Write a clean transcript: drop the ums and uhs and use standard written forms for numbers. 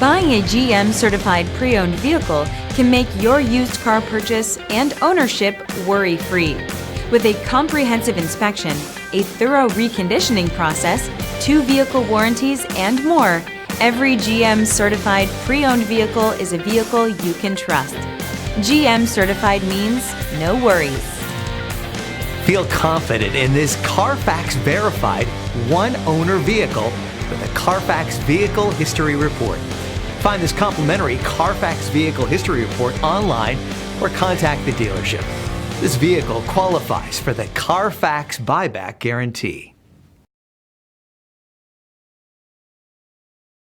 Buying a GM certified pre-owned vehicle can make your used car purchase and ownership worry-free. With a comprehensive inspection, a thorough reconditioning process, 2 vehicle warranties, and more, every GM certified pre-owned vehicle is a vehicle you can trust. GM certified means no worries. Feel confident in this CarFax verified one-owner vehicle with a CarFax Vehicle History Report. Find this complimentary CarFax Vehicle History Report online or contact the dealership. This vehicle qualifies for the CarFax Buyback Guarantee.